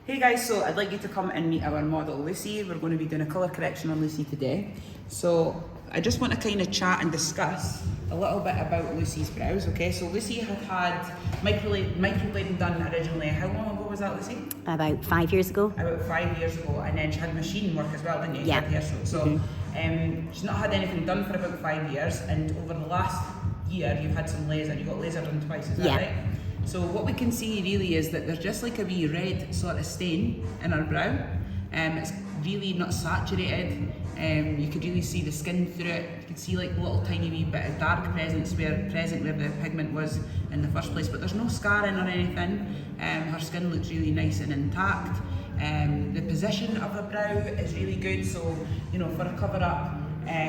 Hey guys, so I'd like you to come and meet our model Lucy. We're going to be doing a colour correction on Lucy today. So I just want to kind of chat and discuss a little bit about Lucy's brows, okay? So Lucy had microblading done originally. How long ago was that, Lucy? About 5 years ago. About 5 years ago, and then she had machine work as well, didn't you? Yeah. So she's not had anything done for about 5 years, and over the last year you've had some laser. You got laser done twice, is that Yeah. right? So what we can see really is that there's just like a wee red sort of stain in her brow. It's really not saturated. You could really see the skin through it. You could see like a little tiny wee bit of dark present where the pigment was in the first place, but there's no scarring or anything. Her skin looks really nice and intact. The position of her brow is really good, so you know, for a cover-up,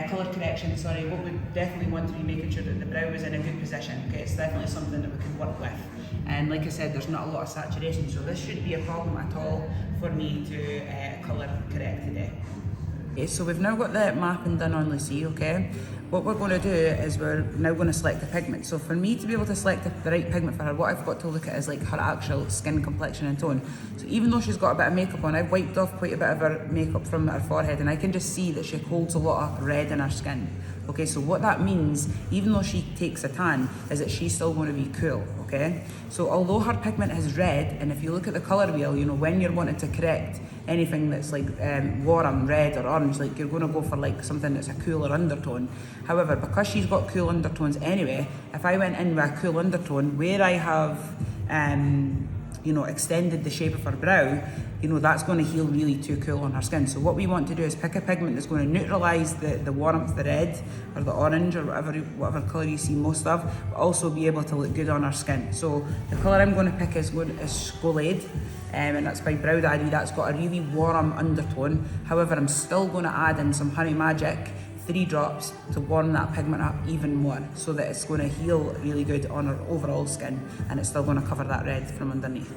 colour correction, what we definitely want to be making sure that the brow is in a good position. Okay, it's definitely something that we can work with. And like I said, there's not a lot of saturation, so this shouldn't be a problem at all for me to colour correct today. Okay, so we've now got the mapping done on Lucy, okay? What we're going to do is we're now going to select the pigment. So for me to be able to select the right pigment for her, what I've got to look at is like her actual skin complexion and tone. So even though she's got a bit of makeup on, I've wiped off quite a bit of her makeup from her forehead, and I can just see that she holds a lot of red in her skin. Okay, so what that means, even though she takes a tan, is that she's still going to be cool, okay? So although her pigment is red, and if you look at the colour wheel, you know, when you're wanting to correct anything that's like warm, red or orange, like you're going to go for like something that's a cooler undertone. However, because she's got cool undertones anyway, if I went in with a cool undertone, where I have extended the shape of her brow, you know, that's going to heal really too cool on her skin. So what we want to do is pick a pigment that's going to neutralise the warmth, the red or the orange or whatever colour you see most of, but also be able to look good on her skin. So the colour I'm going to pick is Scolade, and that's by Brow Daddy. That's got a really warm undertone. However, I'm still going to add in some Honey Magic 3 drops to warm that pigment up even more, so that it's going to heal really good on her overall skin, and it's still going to cover that red from underneath.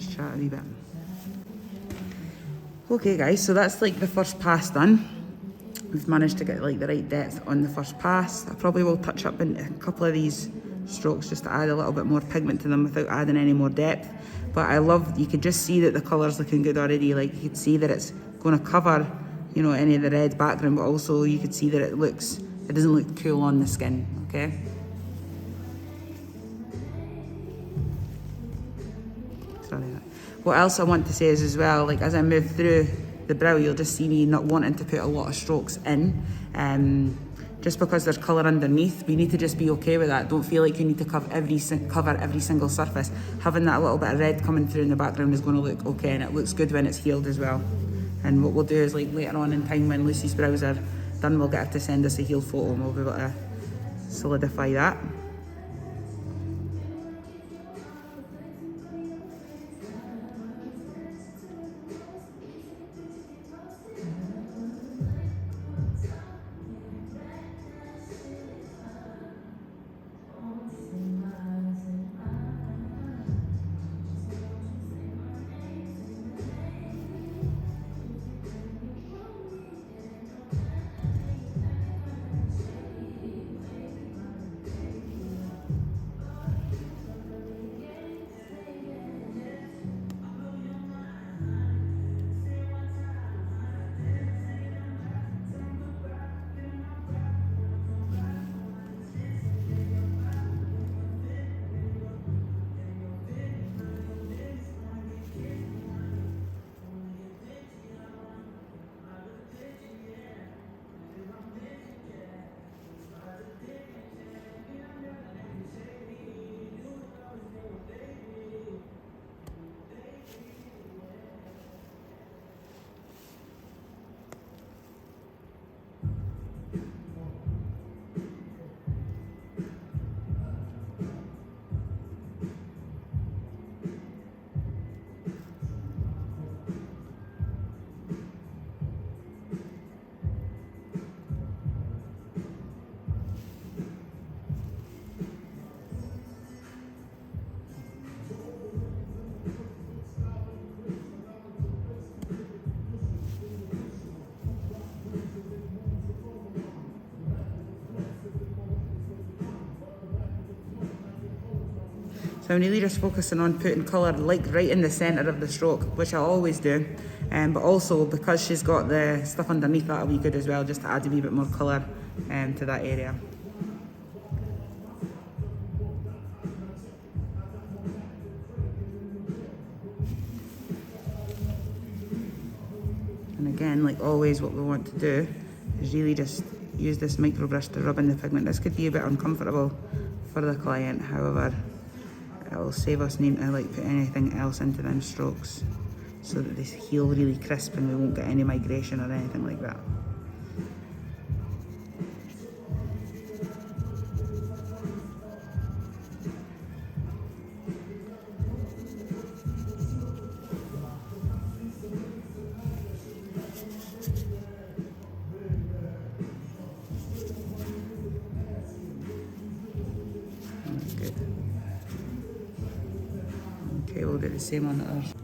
just chat a wee bit. Okay guys, so that's like the first pass done. We've managed to get like the right depth on the first pass. I probably will touch up in a couple of these strokes just to add a little bit more pigment to them without adding any more depth. But I love, you can just see that the colour's looking good already. Like you can see that it's going to cover, you know, any of the red background, but also you can see that it doesn't look cool on the skin, okay? Sorry. What else I want to say is as well, like as I move through the brow, you'll just see me not wanting to put a lot of strokes in. Just because there's colour underneath, we need to just be okay with that. Don't feel like you need to cover every single surface. Having that little bit of red coming through in the background is going to look okay, and it looks good when it's healed as well. And what we'll do is like later on in time when Lucy's brows are done, we'll get her to send us a healed photo and we'll be able to solidify that. So I'm really just focusing on putting colour like right in the centre of the stroke, which I always do. But also because she's got the stuff underneath, that'll be good as well, just to add a wee bit more colour to that area. And again, like always, what we want to do is really just use this micro brush to rub in the pigment. This could be a bit uncomfortable for the client, however, it will save us needing to like put anything else into them strokes so that they heal really crisp and we won't get any migration or anything like that. That's good. Okay, we'll do the same on the others.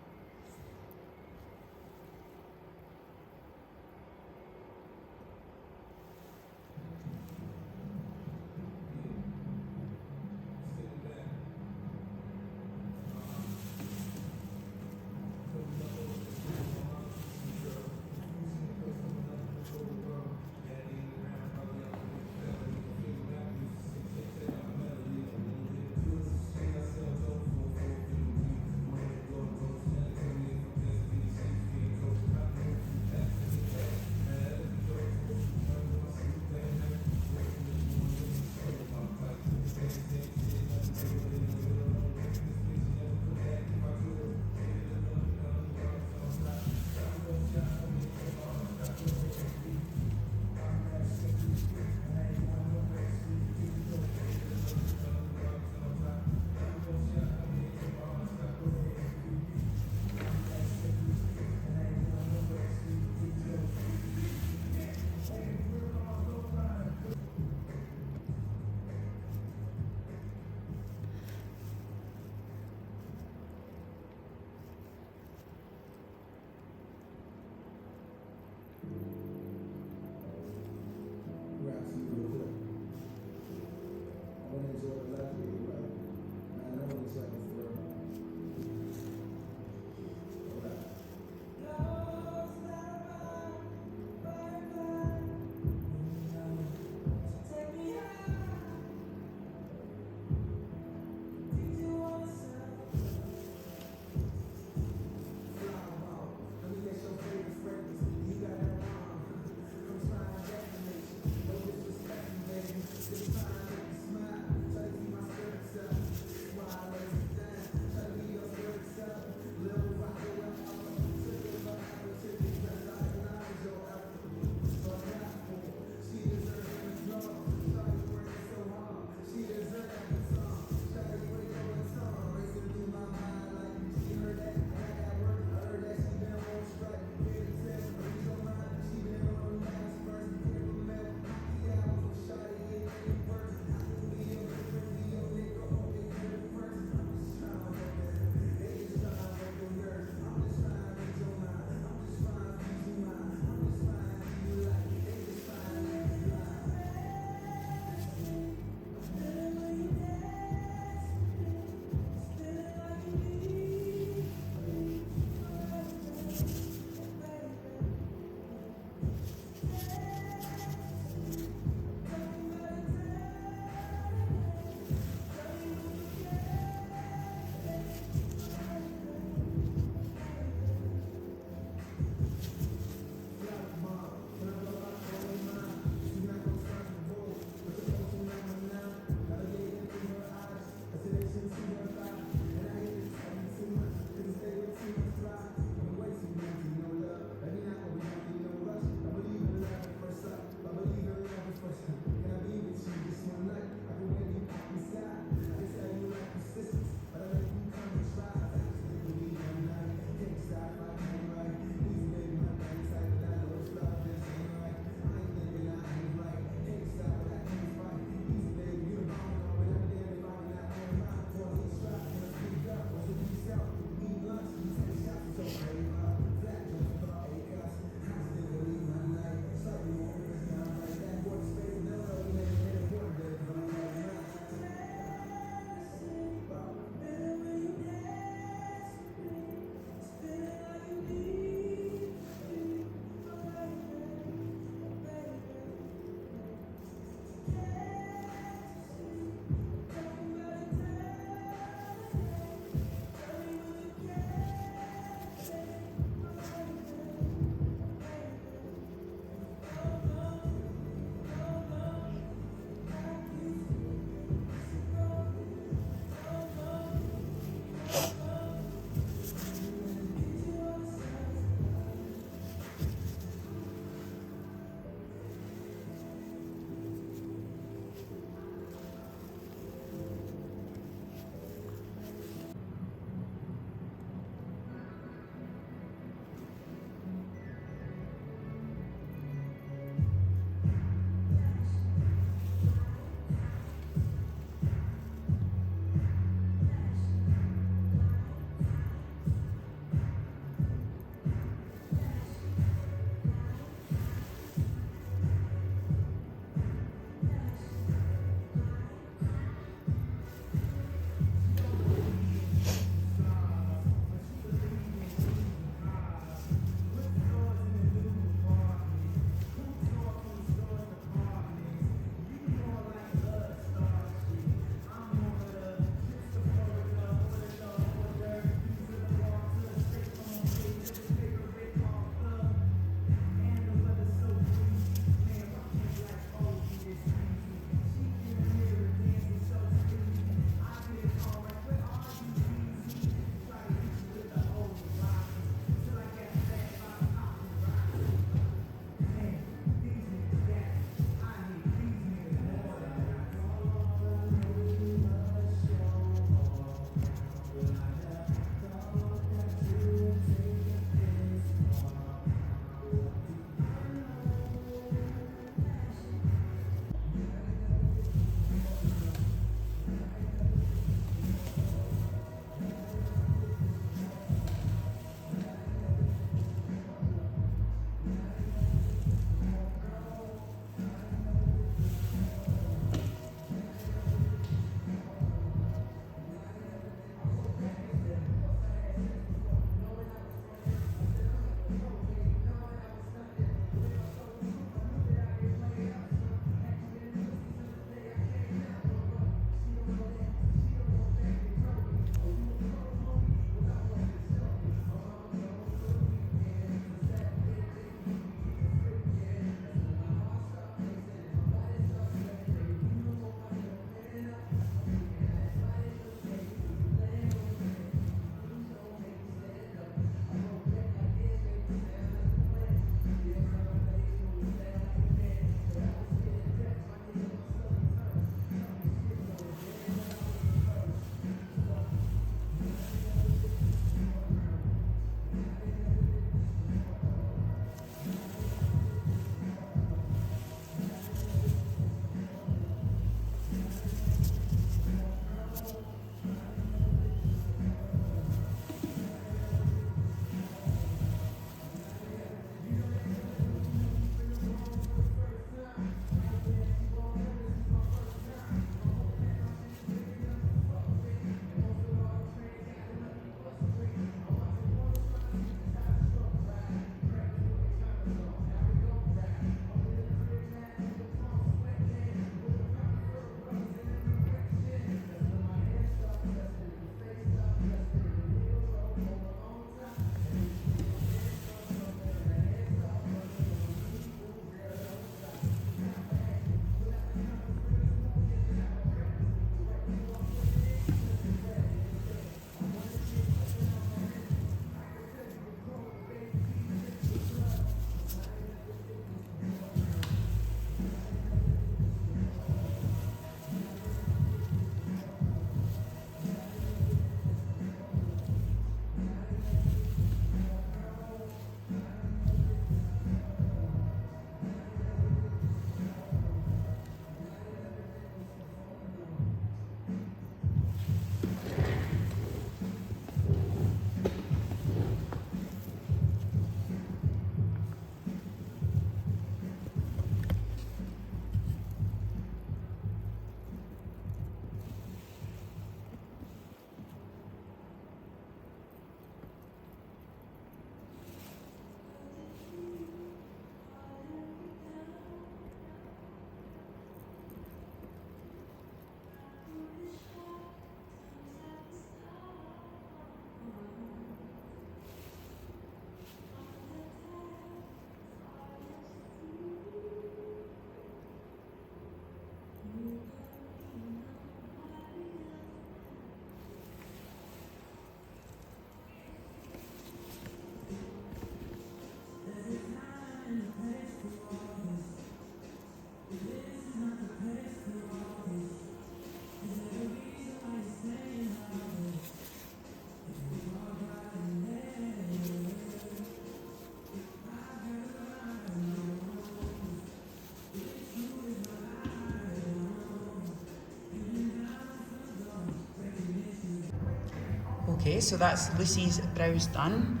Okay, so that's Lucy's brows done,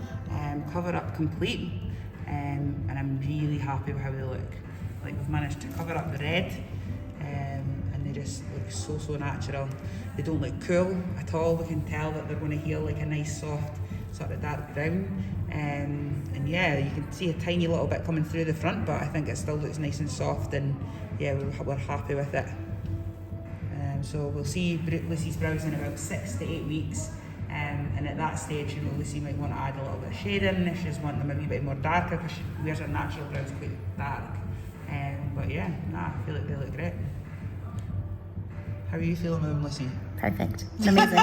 cover up complete, and I'm really happy with how they look. Like we've managed to cover up the red, and they just look so natural. They don't look cool at all. We can tell that they're going to heal like a nice soft sort of dark brown, and yeah, you can see a tiny little bit coming through the front, but I think it still looks nice and soft, and yeah, we're happy with it. So we'll see Lucy's brows in about 6 to 8 weeks. And at that stage, you know, Lucy might want to add a little bit of shading if she's wanting them a wee bit more darker, because she wears her natural brows quite dark. But yeah, I feel like they look great. How are you feeling with them, Lucy? Perfect. It's amazing.